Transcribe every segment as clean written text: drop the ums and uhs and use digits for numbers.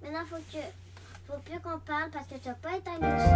Maintenant, faut plus qu'on parle parce que tu n'as pas éteint le son.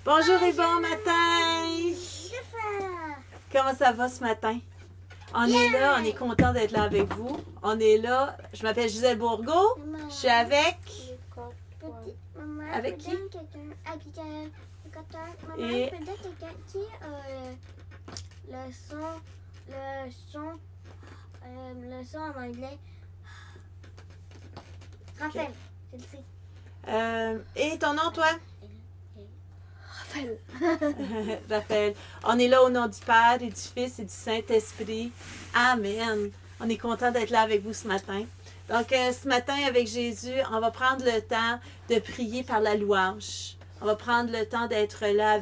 Bonjour et bon matin! Comment ça va ce matin? On est là, on est content d'être là avec vous. On est là, je m'appelle Gisèle Bourgault, je suis avec... Avec qui? Et... le son en anglais. Raphaël, je le sais. Et ton nom, toi? Raphaël. Raphaël. On est là au nom du Père et du Fils et du Saint-Esprit. Amen. On est content d'être là avec vous ce matin. Donc, ce matin, avec Jésus, on va prendre le temps de prier par la louange. On va prendre le temps d'être là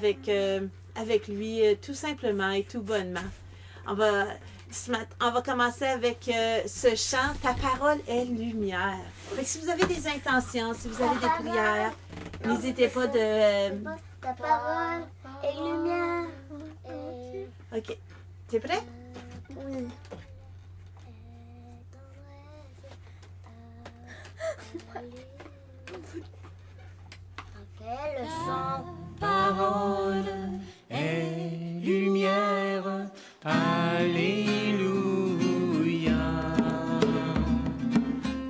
avec lui, tout simplement et tout bonnement. On va commencer avec ce chant « Ta parole est lumière ». Si vous avez des intentions, si vous avez des prières, n'hésitez pas de... Ta parole est lumière. OK. T'es prêt? Oui. Rappelle le son. Parole est lumière. Alléluia.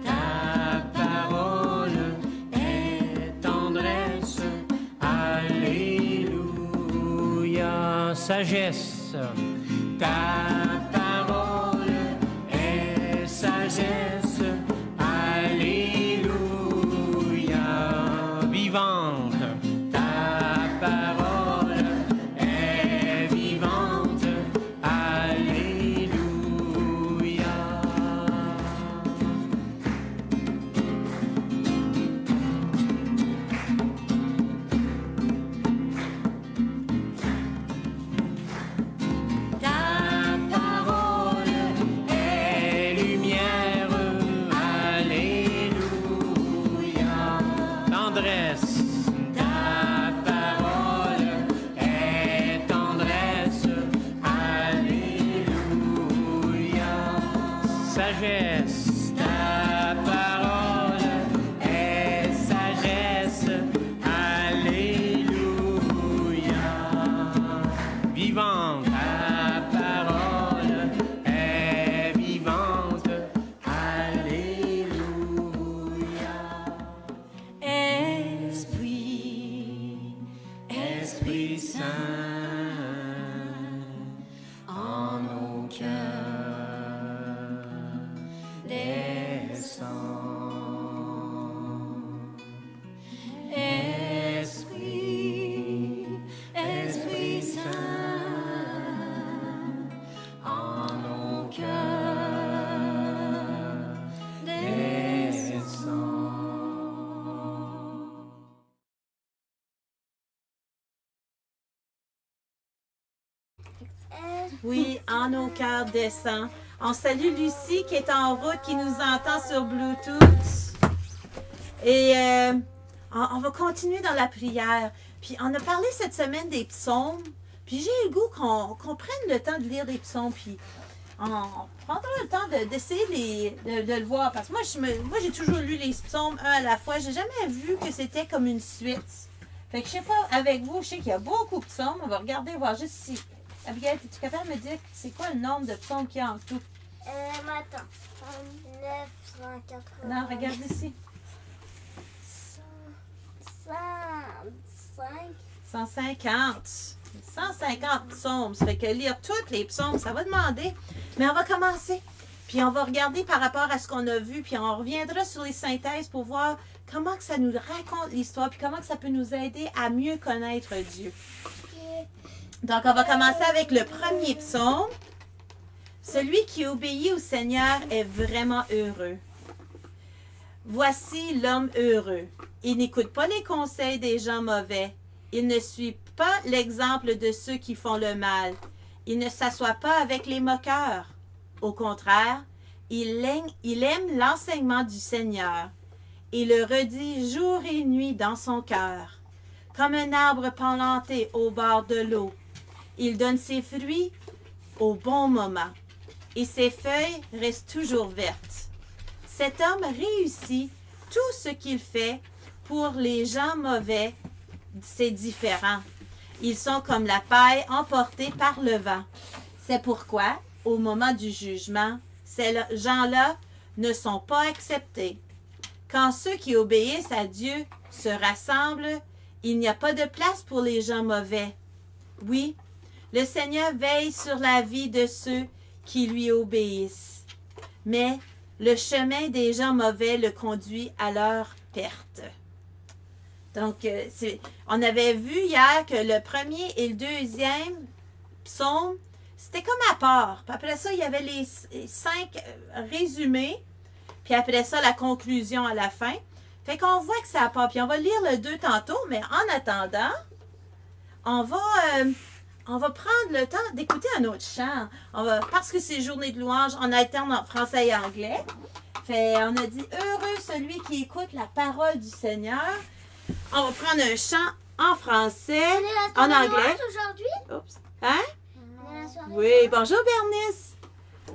Ta parole est tendresse. Alléluia. Sagesse. Ta parole est sagesse. Alléluia. Vivante. Ta parole est vivante. Alléluia. Ta parole Oui, en nos cœurs descend. On salue Lucie qui est en route, qui nous entend sur Bluetooth. Et on va continuer dans la prière. Puis on a parlé cette semaine des psaumes. Puis j'ai le goût qu'on prenne le temps de lire des psaumes. Puis on prendra le temps d'essayer de le voir. Parce que moi, j'ai toujours lu les psaumes un à la fois. J'ai jamais vu que c'était comme une suite. Fait que je sais pas, avec vous, je sais qu'il y a beaucoup de psaumes. On va regarder, voir juste si... Abigail, es-tu capable de me dire c'est quoi le nombre de psaumes qu'il y a en tout? Attends. 980. Non, regarde ici. 105. 150 psaumes. Ça fait que lire toutes les psaumes, ça va demander. Mais on va commencer. Puis on va regarder par rapport à ce qu'on a vu. Puis on reviendra sur les synthèses pour voir comment que ça nous raconte l'histoire. Puis comment que ça peut nous aider à mieux connaître Dieu. Donc on va commencer avec le premier psaume. Celui qui obéit au Seigneur est vraiment heureux. Voici l'homme heureux. Il n'écoute pas les conseils des gens mauvais. Il ne suit pas l'exemple de ceux qui font le mal. Il ne s'assoit pas avec les moqueurs. Au contraire, il aime l'enseignement du Seigneur et le redit jour et nuit dans son cœur. Comme un arbre planté au bord de l'eau, il donne ses fruits au bon moment et ses feuilles restent toujours vertes. Cet homme réussit tout ce qu'il fait. Pour les gens mauvais, c'est différent. Ils sont comme la paille emportée par le vent. C'est pourquoi, au moment du jugement, ces gens-là ne sont pas acceptés. Quand ceux qui obéissent à Dieu se rassemblent, il n'y a pas de place pour les gens mauvais. Oui, le Seigneur veille sur la vie de ceux qui lui obéissent. Mais le chemin des gens mauvais le conduit à leur perte. Donc, on avait vu hier que le premier et le deuxième psaume, c'était comme à part. Puis après ça, il y avait les 5 résumés. Puis après ça, la conclusion à la fin. Fait qu'on voit que c'est à part. Puis on va lire le 2 tantôt, mais en attendant, on va prendre le temps d'écouter un autre chant. Parce que c'est journée de louange, on alterne en français et anglais. Fait, on a dit « Heureux celui qui écoute la parole du Seigneur ». On va prendre un chant en français, en anglais. Aujourd'hui? Oups. Hein? On est la soirée. Oui, bonjour Bernice.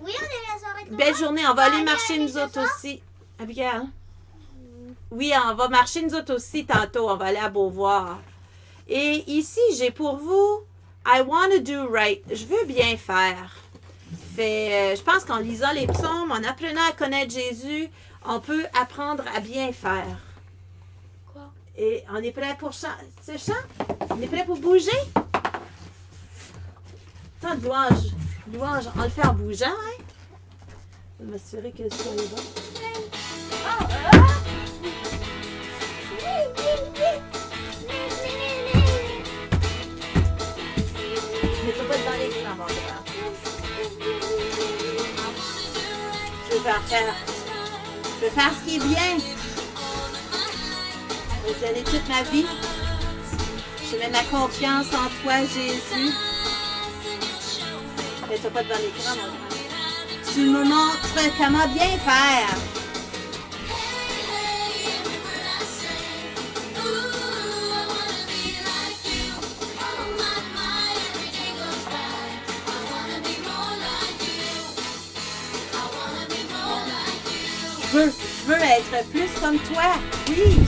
Oui, on est la soirée de Belle Noël. journée, on va aller aller marcher avec nous ce autres soir? aussi. Abigail? Oui, on va marcher nous autres aussi tantôt, on va aller à Beauvoir. Et ici, j'ai pour vous I want to do right. Je veux bien faire. Fait, je pense qu'en lisant les psaumes, en apprenant à connaître Jésus, on peut apprendre à bien faire. Quoi? Et on est prêt pour ce chant? On est prêt pour bouger? Tant de louange, on le fait en bougeant, hein? Je vais m'assurer que le son est bon. Mets-toi pas devant l'écran, mon frère. Je veux faire ce qui est bien. Je vais te donner toute ma vie. Je mets ma confiance en toi, Jésus. Mets-toi pas devant l'écran, mon frère. Tu me montres comment bien faire. Je veux être plus comme toi. Oui.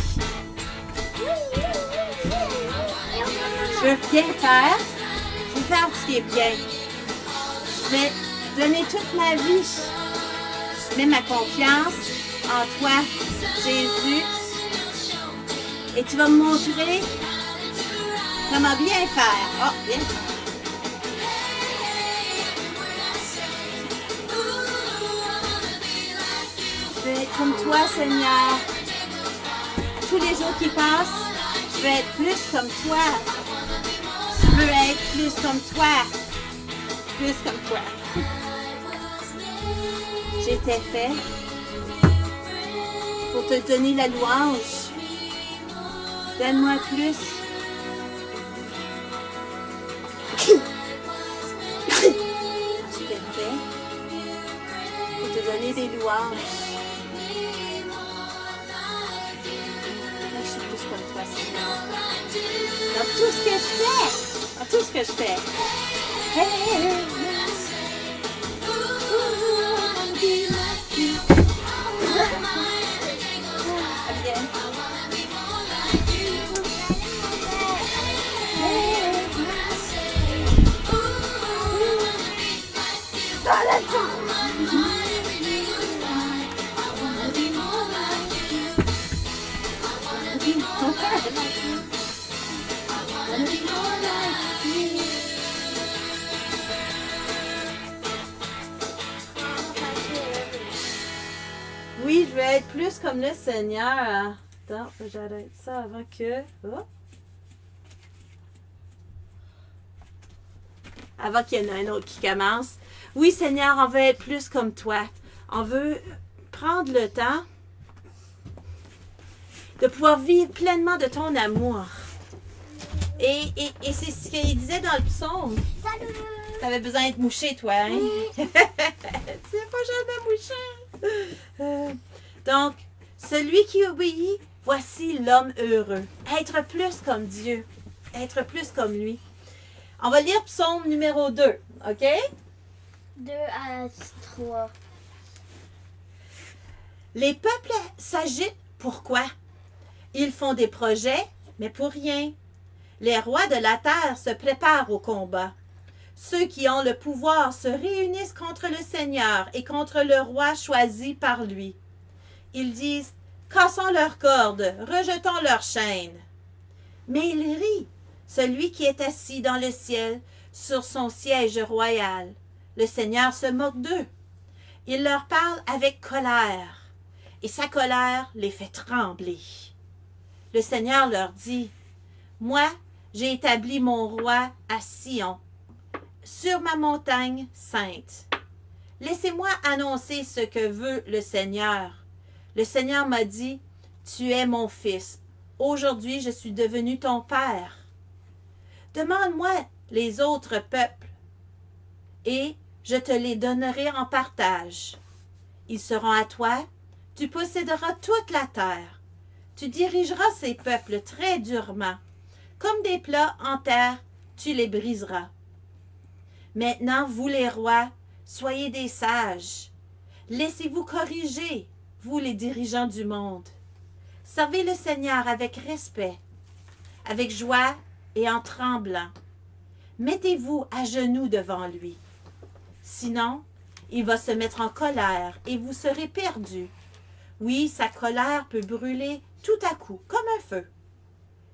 Je veux bien faire. Je veux faire ce qui est bien. Je vais donner toute ma vie. Je mets ma confiance en toi, Jésus. Et tu vas me montrer comment bien faire. Oh, bien. Je vais être comme toi, Seigneur. Tous les jours qui passent, je vais être plus comme toi. Je veux être plus comme toi. Plus comme toi. J'étais fait pour te donner la louange. Donne-moi plus. chanter des louanges. Je suis plus comme toi, Seigneur. Dans tout ce que je fais. Dans tout ce que je fais. Viens. Oui, je veux être plus comme le Seigneur. Attends, faut que j'arrête ça avant que... Oh. Avant qu'il y en ait un autre qui commence. Oui, Seigneur, on veut être plus comme toi. On veut prendre le temps de pouvoir vivre pleinement de ton amour. Et c'est ce qu'il disait dans le psaume. Salut! Tu avais besoin d'être mouché, toi, hein? Tu n'es pas jamais mouché. Donc, celui qui obéit, voici l'homme heureux. Être plus comme Dieu. Être plus comme lui. On va lire psaume numéro 2, OK? 2 à 3. Les peuples s'agitent. Pourquoi? Ils font des projets, mais pour rien. Les rois de la terre se préparent au combat. Ceux qui ont le pouvoir se réunissent contre le Seigneur et contre le roi choisi par lui. Ils disent, cassons leurs cordes, rejetons leurs chaînes. Mais il rit, celui qui est assis dans le ciel, sur son siège royal. Le Seigneur se moque d'eux. Il leur parle avec colère, et sa colère les fait trembler. Le Seigneur leur dit, moi, j'ai établi mon roi à Sion, sur ma montagne sainte. Laissez-moi annoncer ce que veut le Seigneur. Le Seigneur m'a dit, tu es mon fils. Aujourd'hui, je suis devenu ton père. Demande-moi les autres peuples, et je te les donnerai en partage. Ils seront à toi, tu posséderas toute la terre. Tu dirigeras ces peuples très durement. Comme des plats en terre, tu les briseras. Maintenant, vous les rois, soyez des sages. Laissez-vous corriger, vous les dirigeants du monde. Servez le Seigneur avec respect, avec joie et en tremblant. Mettez-vous à genoux devant lui. Sinon, il va se mettre en colère et vous serez perdus. Oui, sa colère peut brûler tout à coup, comme un feu.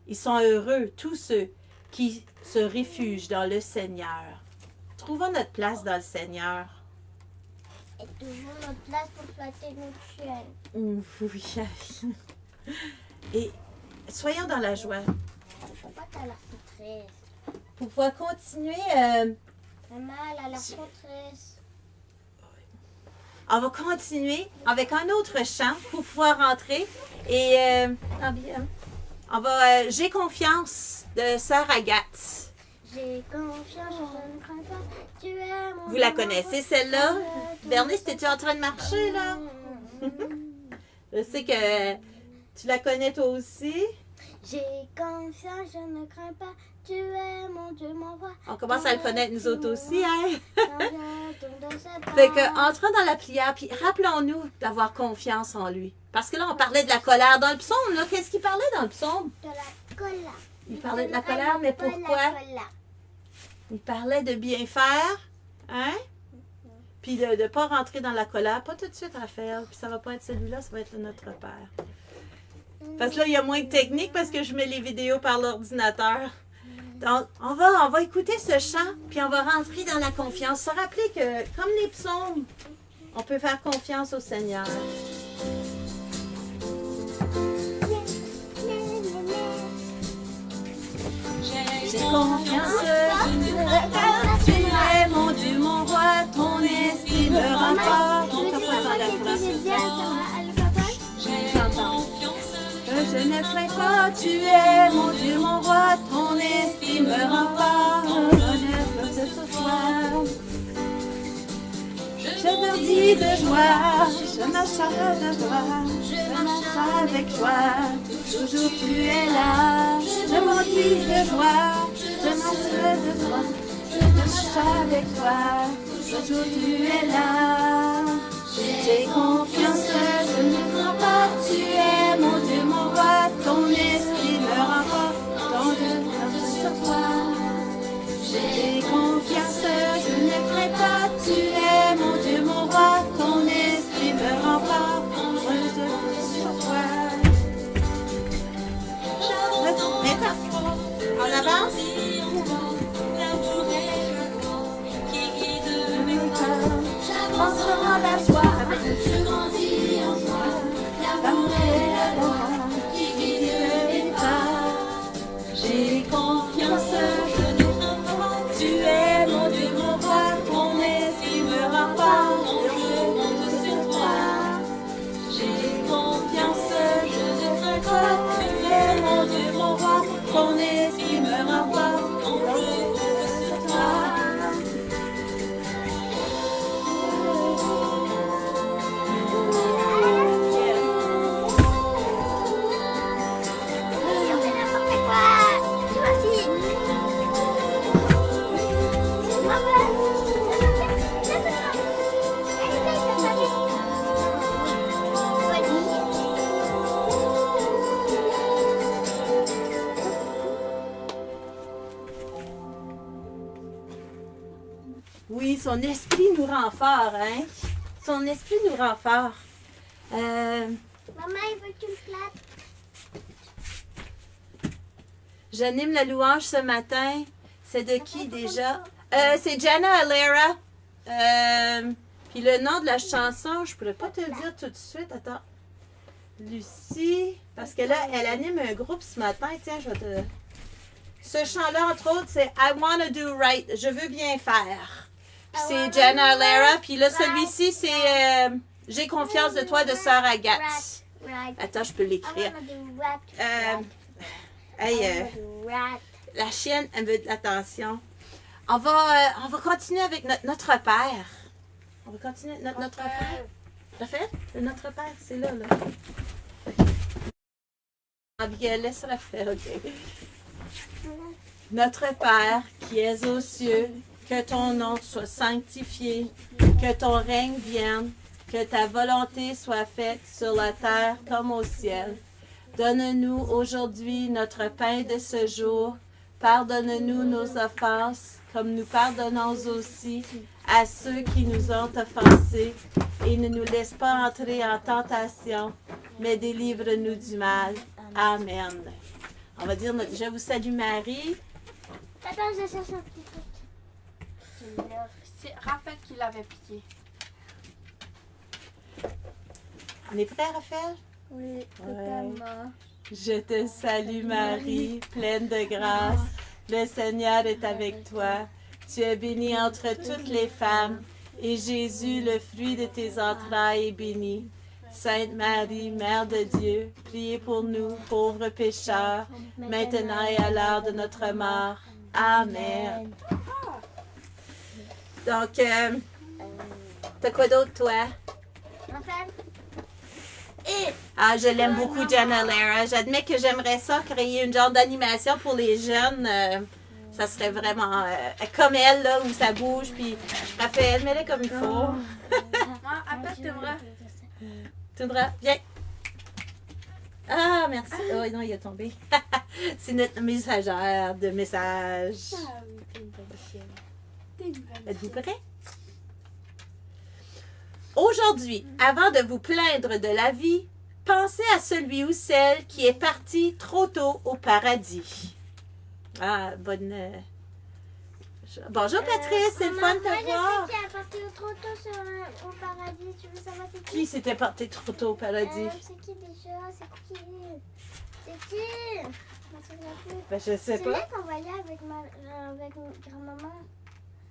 Ils sont heureux, tous ceux qui se réfugient dans le Seigneur. Trouvons notre place dans le Seigneur. Et toujours notre place pour flatter notre chienne. Oui. Et soyons dans la joie. Faut pas qu'elle a l'air trop triste. Pour pouvoir continuer, Maman, elle a l'air trop triste. on va continuer avec un autre chant pour pouvoir rentrer. Et on va J'ai confiance de Sœur Agathe. J'ai confiance, je ne crains pas. Tu es mon Vous la amour. connaissez celle-là? Bernice, t'es-tu en train de marcher là? Je sais que tu la connais toi aussi. J'ai confiance, je ne crains pas. Tu es mon Dieu, mon roi. On commence à le connaître nous autres aussi, hein? Quand je tombe dans ses bras. Fait que, entrons dans la prière, puis rappelons-nous d'avoir confiance en lui. Parce que là, on parlait de la colère dans le psaume, là. Qu'est-ce qu'il parlait dans le psaume? De la colère. Il parlait de la colère, mais pourquoi? Il parlait de bien faire, hein? Puis de ne pas rentrer dans la colère. Pas tout de suite, Raphaël. Puis ça va pas être celui-là, ça va être notre Père. Parce que là, il y a moins de technique parce que je mets les vidéos par l'ordinateur. Donc, on va écouter ce chant, puis on va rentrer dans la confiance. Se rappeler que, comme les psaumes, on peut faire confiance au Seigneur. J'ai confiance, tu es mon Dieu, mon roi, ton esprit me rend fort. On comprend pas la phrase. J'entends. Je ne crains pas, tu es mon Dieu, mon roi, ton esprit me rend fort. Honneur que ce soir. Je bondis de joie, je marche de joie, je marche avec joie, toujours tu es là. Je bondis de joie, je marche de joie, je marche avec toi, toujours tu es là. J'ai confiance, je ne crains pas, tu es mon Dieu, mon roi, ton esprit me remporte, ton Dieu sur toi. J'ai confiance, je ne crains pas, tu es mon Dieu, mon roi, ton esprit me remporte, ton Dieu sur toi. Maintenant, on avance. J'avance vers toi, je grandis en toi, l'amour est la loi qui guide mes pas. J'ai confiance, je ne crains pas, tu es mon Dieu, mon roi, ton esprit me remporte, je compte sur toi. J'ai confiance, je ne crains pas, tu es mon Dieu, mon roi, ton esprit me remporte, je compte sur toi. Oui, son esprit nous rend fort, hein? Son esprit nous rend fort. Maman, il veut que tu me flattes. J'anime la louange ce matin. C'est de qui déjà? C'est Jana Alera. Puis le nom de la chanson, je pourrais pas te le dire tout de suite. Attends. Lucie. Parce que là, elle anime un groupe ce matin. Tiens, je vais te... Ce chant-là, entre autres, c'est I Wanna Do Right. Je veux bien faire. Puis c'est Jana Alera. Puis là, celui-ci, c'est J'ai confiance de toi de Sœur Agathe. Attends, je peux l'écrire. La chienne, elle veut de l'attention. On va continuer avec notre Père. On va continuer avec notre Père. Raphaël? Notre Père, c'est là. Laisse Raphaël, OK. Notre Père qui es aux cieux, que ton nom soit sanctifié, que ton règne vienne, que ta volonté soit faite sur la terre comme au ciel. Donne-nous aujourd'hui notre pain de ce jour. Pardonne-nous nos offenses, comme nous pardonnons aussi à ceux qui nous ont offensés. Et ne nous laisse pas entrer en tentation, mais délivre-nous du mal. Amen. On va dire notre Je vous salue Marie. Attends, je cherche un petit truc. C'est Raphaël qui l'avait piqué. On est prêt, Raphaël? Oui, totalement. Je te salue Marie, pleine de grâce. Le Seigneur est avec toi. Tu es bénie entre toutes les femmes, et Jésus, le fruit de tes entrailles, est béni. Sainte Marie, Mère de Dieu, priez pour nous, pauvres pécheurs, maintenant et à l'heure de notre mort. Amen. Donc, t'as quoi d'autre, toi? Ah, je l'aime beaucoup, Jana Alera. J'admets que j'aimerais ça, créer une genre d'animation pour les jeunes. Ça serait vraiment comme elle, là, où ça bouge, puis Raphaël, mets-le comme il faut. Moi, après, Tundra. Tundra, viens. Ah, merci. Oh non, il est tombé. C'est notre messagère de messages. Ah oui, t'es une bonne chienne. T'es une bonne Êtes-vous prêts? Aujourd'hui, avant de vous plaindre de la vie, pensez à celui ou celle qui est parti trop tôt au paradis. Ah, bonne... Bonjour Patrice, c'est le fun de te voir. Qui est parti trop tôt au paradis? Tu veux savoir c'est qui? Qui s'était parti trop tôt au paradis? C'est qui déjà? C'est qui? C'est qui? Je me souviens plus. Ben, je sais C'est pas. là qu'on voyait avec ma grand-maman.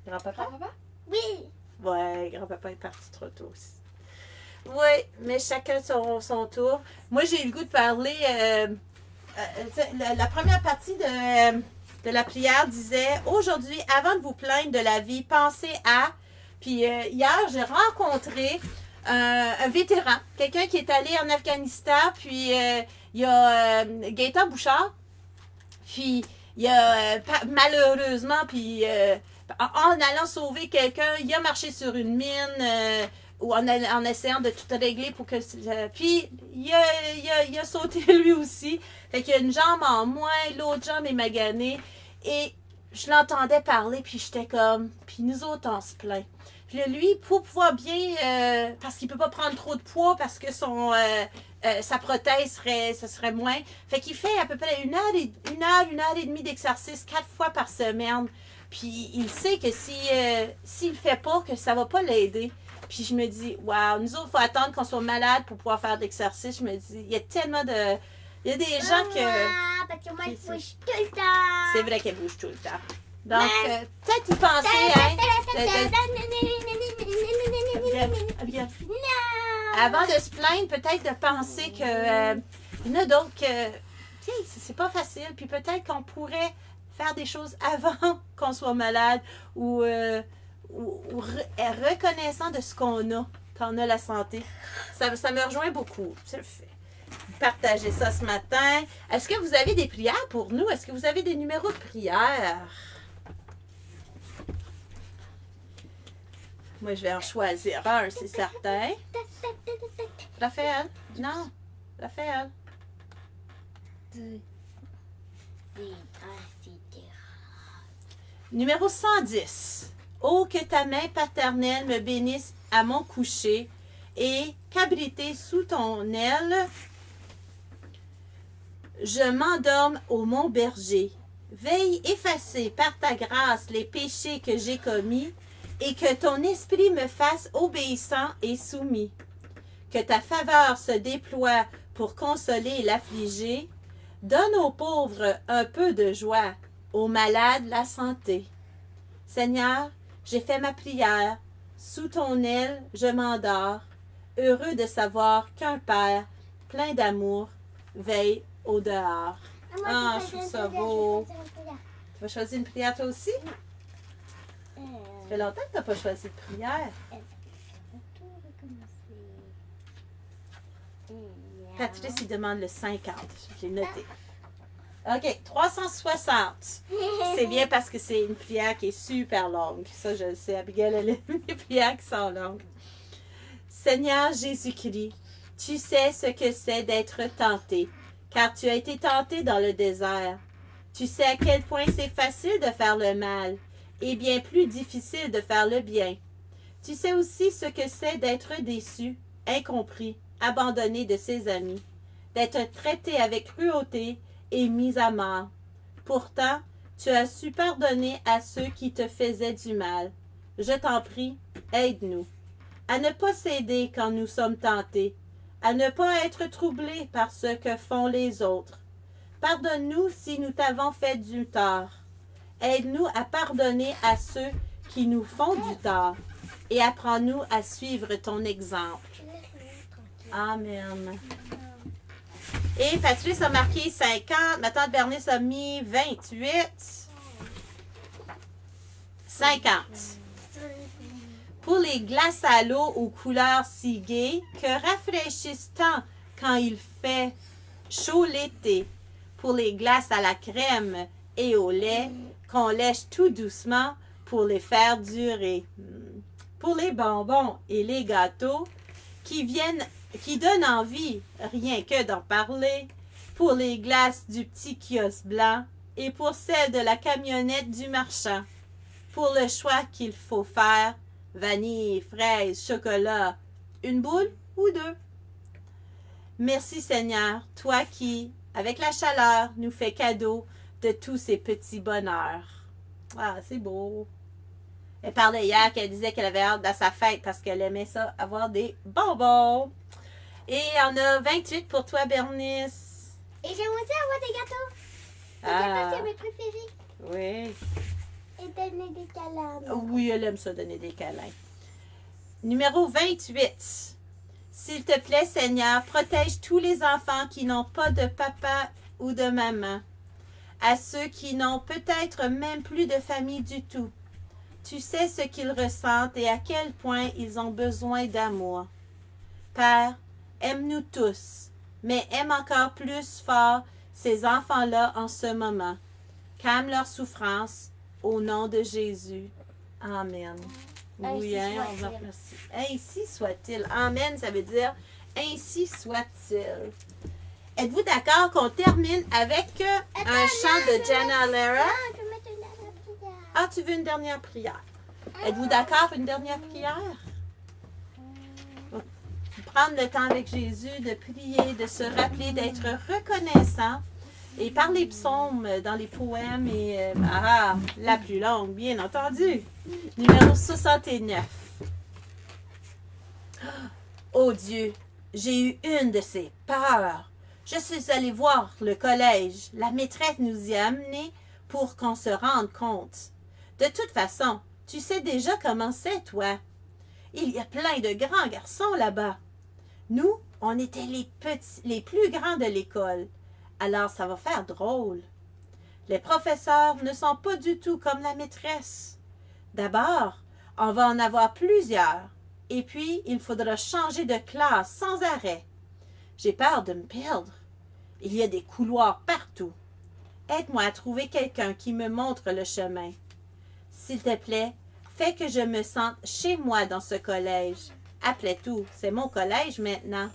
Grand-papa? Papa? Oui! Ouais, grand-papa est parti trop tôt aussi. Oui, mais chacun son tour. Moi, j'ai eu le goût de parler... la première partie de la prière disait « Aujourd'hui, avant de vous plaindre de la vie, pensez à... Puis hier, j'ai rencontré un vétéran, quelqu'un qui est allé en Afghanistan, puis il y a Gaëtan Bouchard, puis il a malheureusement, puis en allant sauver quelqu'un, il a marché sur une mine ou en essayant de tout régler pour que... puis il a sauté lui aussi, fait qu'il y a une jambe en moins, l'autre jambe est maganée, et je l'entendais parler, puis j'étais comme... Puis nous autres, on se plaint. Puis là, lui, pour pouvoir bien... parce qu'il peut pas prendre trop de poids, parce que sa prothèse serait moins. Fait qu'il fait à peu près une heure et demie d'exercice 4 fois par semaine. Puis il sait que s'il le fait pas, que ça va pas l'aider. Puis je me dis, wow, nous autres, il faut attendre qu'on soit malade pour pouvoir faire de l'exercice. Je me dis, il y a tellement de... Il y a des gens que... Parce que moi, je bouge tout le temps. C'est vrai qu'elle bouge tout le temps. Donc, peut-être y penser, hein? Bien. Avant de se plaindre, peut-être de penser que il y en a d'autres que c'est pas facile, puis peut-être qu'on pourrait faire des choses avant qu'on soit malade ou reconnaissant de ce qu'on a quand on a la santé. Ça me rejoint beaucoup. Je le fais. Partagez ça ce matin. Est-ce que vous avez des prières pour nous? Est-ce que vous avez des numéros de prière? Moi, je vais en choisir un, c'est certain. Raphaël? Non. Raphaël? Numéro 110. Oh, que ta main paternelle me bénisse à mon coucher et qu'abrité sous ton aile, je m'endorme au mont berger. Veille effacer par ta grâce les péchés que j'ai commis et que ton esprit me fasse obéissant et soumis. Que ta faveur se déploie pour consoler l'affligé. Donne aux pauvres un peu de joie, aux malades la santé. Seigneur, j'ai fait ma prière, sous ton aile je m'endors, heureux de savoir qu'un Père, plein d'amour, veille au dehors. Ah, je trouve ça beau. Tu vas choisir une prière toi aussi? Ça fait longtemps que tu n'as pas choisi de prière. Patrice, il demande le 50. Je l'ai noté. OK, 360. C'est bien parce que c'est une prière qui est super longue. Ça, je le sais. Abigail, elle aime les prières qui sont longues. Seigneur Jésus-Christ, tu sais ce que c'est d'être tenté, car tu as été tenté dans le désert. Tu sais à quel point c'est facile de faire le mal et bien plus difficile de faire le bien. Tu sais aussi ce que c'est d'être déçu, incompris, abandonné de ses amis, d'être traité avec cruauté et mis à mort. Pourtant, tu as su pardonner à ceux qui te faisaient du mal. Je t'en prie, aide-nous à ne pas céder quand nous sommes tentés, à ne pas être troublés par ce que font les autres. Pardonne-nous si nous t'avons fait du tort. Aide-nous à pardonner à ceux qui nous font du tort et apprends-nous à suivre ton exemple. Amen. Et Patrice a marqué 50. Ma tante Bernice a mis 28. 50. Pour les glaces à l'eau aux couleurs si gaies que rafraîchissent tant quand il fait chaud l'été. Pour les glaces à la crème et au lait qu'on lèche tout doucement pour les faire durer. Pour les bonbons et les gâteaux qui donnent envie rien que d'en parler. Pour les glaces du petit kiosque blanc et pour celles de la camionnette du marchand. Pour le choix qu'il faut faire, vanille, fraise, chocolat, une boule ou deux. Merci Seigneur, toi qui, avec la chaleur, nous fais cadeau de tous ces petits bonheurs. Ah, c'est beau. Elle parlait hier qu'elle disait qu'elle avait hâte à sa fête parce qu'elle aimait ça, avoir des bonbons. Et on a 28 pour toi, Bernice. Et j'aime aussi avoir des gâteaux. Ah, C'est mes préférés. oui. Et donner des câlins. Oui, elle aime ça, donner des câlins. Numéro 28. S'il te plaît, Seigneur, protège tous les enfants qui n'ont pas de papa ou de maman. À ceux qui n'ont peut-être même plus de famille du tout. Tu sais ce qu'ils ressentent et à quel point ils ont besoin d'amour. Père, aime-nous tous, mais aime encore plus fort ces enfants-là en ce moment. Calme leur souffrance au nom de Jésus. Amen. Oui, hein, on va merci. Ainsi soit-il. Amen, ça veut dire ainsi soit-il. Êtes-vous d'accord qu'on termine avec un chant de Jenna Lara? Je vais mettre une dernière prière. Ah, tu veux une dernière prière? Êtes-vous d'accord pour une dernière prière? Prendre le temps avec Jésus, de prier, de se rappeler, d'être reconnaissant. Et par les psaumes, dans les poèmes, et la plus longue, bien entendu. Numéro 69. Oh Dieu, j'ai eu une de ces peurs. Je suis allée voir le collège. La maîtresse nous y a amenés pour qu'on se rende compte. De toute façon, tu sais déjà comment c'est, toi. Il y a plein de grands garçons là-bas. Nous, on était les plus grands de l'école. Alors ça va faire drôle. Les professeurs ne sont pas du tout comme la maîtresse. D'abord, on va en avoir plusieurs. Et puis, il faudra changer de classe sans arrêt. J'ai peur de me perdre. Il y a des couloirs partout. Aide-moi à trouver quelqu'un qui me montre le chemin. S'il te plaît, fais que je me sente chez moi dans ce collège. Après tout, c'est mon collège maintenant.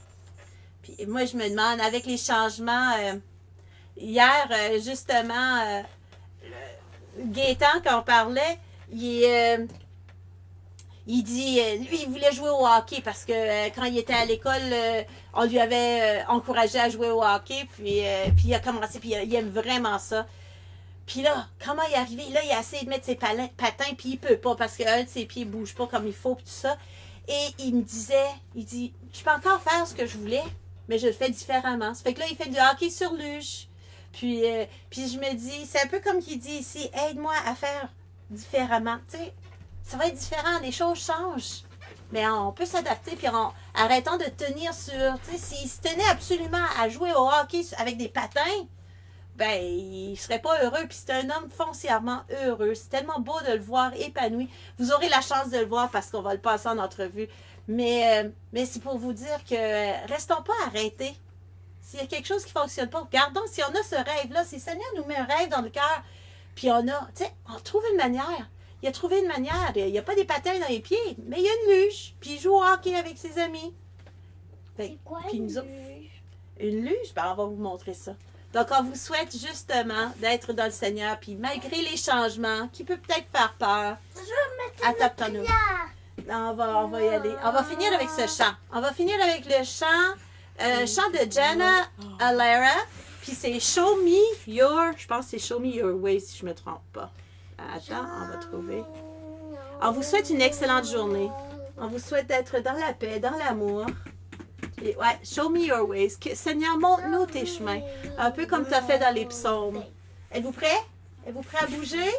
Puis moi, je me demande, avec les changements, hier, justement, Gaétan, quand on parlait, il dit, lui, il voulait jouer au hockey parce que quand il était à l'école, on lui avait encouragé à jouer au hockey, puis il a commencé, puis il aime vraiment ça. Puis là, comment il est arrivé? Là, il a essayé de mettre ses patins, puis il peut pas parce qu'un de ses pieds ne bouge pas comme il faut, puis tout ça. Et il dit, je peux encore faire ce que je voulais, mais je le fais différemment. Ça fait que là, il fait du hockey sur luge. Puis je me dis, c'est un peu comme qu'il dit ici, aide-moi à faire différemment. Tu sais, ça va être différent, les choses changent. Mais on peut s'adapter, puis arrêtons de tenir sur, tu sais, s'il se tenait absolument à jouer au hockey avec des patins, ben, il serait pas heureux. Puis c'est un homme foncièrement heureux. C'est tellement beau de le voir épanoui. Vous aurez la chance de le voir parce qu'on va le passer en entrevue. Mais c'est pour vous dire que restons pas arrêtés. S'il y a quelque chose qui ne fonctionne pas, regardons si on a ce rêve-là. Si le Seigneur nous met un rêve dans le cœur, puis on trouve une manière. Il a trouvé une manière. Il n'y a pas des patins dans les pieds, mais il y a une luge. Puis il joue au hockey avec ses amis. C'est quoi puis une nous autres- luge? Une luge? Ben, on va vous montrer ça. Donc, on vous souhaite justement d'être dans le Seigneur, puis malgré les changements qui peuvent peut-être faire peur, Je vais mettre adaptons-nous. une prière. On va y aller. On va finir avec ce chant. On va finir avec le chant de Jenna Lara, puis c'est Show Me Your, je pense que c'est Show Me Your Way si je ne me trompe pas. Attends, on va trouver. On vous souhaite une excellente journée. On vous souhaite d'être dans la paix, dans l'amour. Et ouais, show me your ways. Seigneur, montre-nous tes chemins. Un peu comme tu as fait dans les psaumes. Êtes-vous prêts? Êtes-vous prêts à bouger?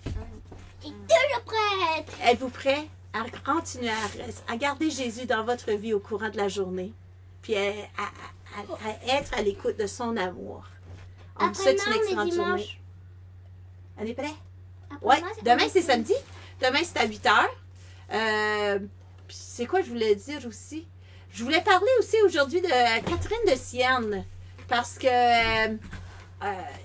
Je suis toujours prête. Êtes-vous prêts à continuer à garder Jésus dans votre vie au courant de la journée? Puis à être à l'écoute de son amour. On vous souhaite une excellente journée. On est prêts? Oui, demain c'est samedi. Demain c'est à 8h. Puis c'est quoi je voulais dire aussi? Je voulais parler aussi aujourd'hui de Catherine de Sienne parce que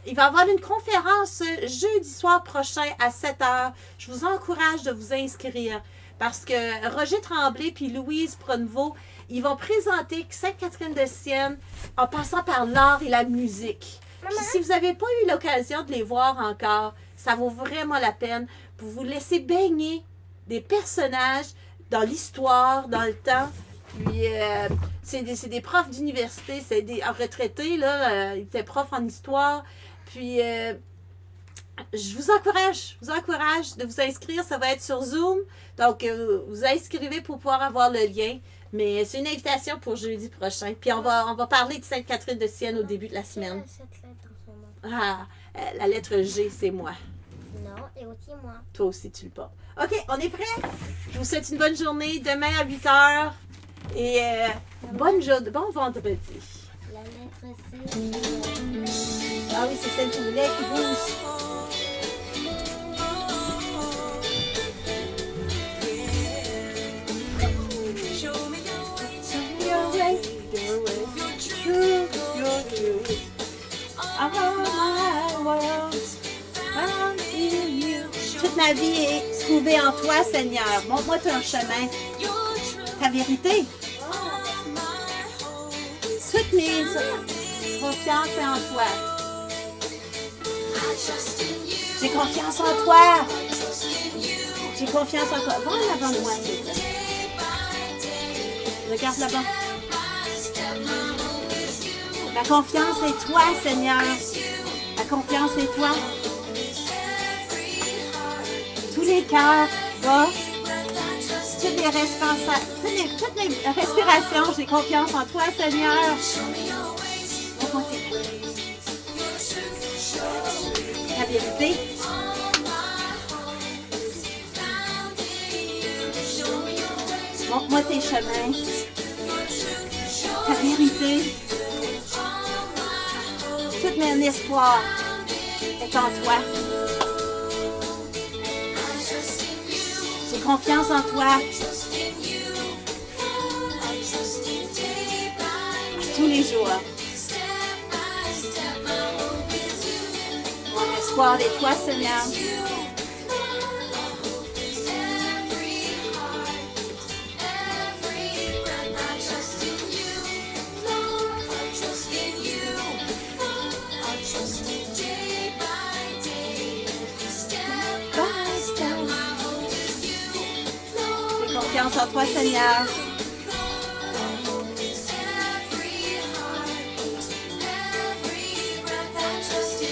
il va y avoir une conférence jeudi soir prochain à 7h. Je vous encourage de vous inscrire parce que Roger Tremblay puis Louise Pronovo, ils vont présenter Sainte Catherine de Sienne en passant par l'art et la musique. Puis si vous n'avez pas eu l'occasion de les voir encore, ça vaut vraiment la peine pour vous laisser baigner des personnages dans l'histoire, dans le temps. Puis, c'est des profs d'université, c'est des retraités, là, ils étaient profs en histoire. Puis, je vous encourage de vous inscrire, ça va être sur Zoom. Donc, vous inscrivez pour pouvoir avoir le lien. Mais c'est une invitation pour jeudi prochain. Puis, on va parler de Sainte Catherine de Sienne au début de la semaine. Cette lettre en ce moment. Ah, la lettre G, c'est moi. Non, et aussi moi. Toi aussi, tu le portes. OK, on est prêt? Je vous souhaite une bonne journée. Demain à 8h. Et bon vendredi. La lettre C. Ah oui, c'est celle qui voulait qui bouge. ma vie est trouvée en toi, Seigneur. Montre-moi ton chemin, ta vérité. Toute mes confiance est en toi. J'ai confiance en toi. J'ai confiance en toi. Va en avant de moi, s'il te plaît. Regarde là-bas. La confiance est toi, Seigneur. La confiance est toi. Tous les cœurs, va. Toutes les respirations, j'ai confiance en toi, Seigneur. Ta vérité. Montre-moi tes chemins. Ta vérité. Tout mon espoir est en toi. J'ai confiance en toi. Tous les jours. Mon espoir est toi, Seigneur. J'ai confiance en toi, Seigneur.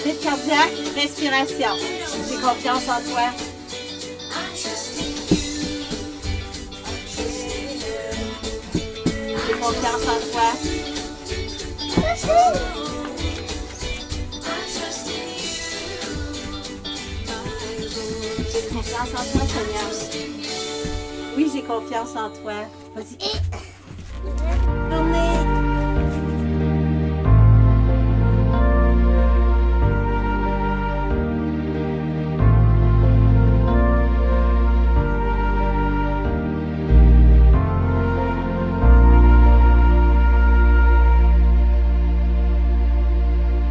Rythme cardiaque, respiration. J'ai confiance en toi. J'ai confiance en toi. J'ai confiance en toi, Seigneur. Oui, j'ai confiance en toi. Vas-y.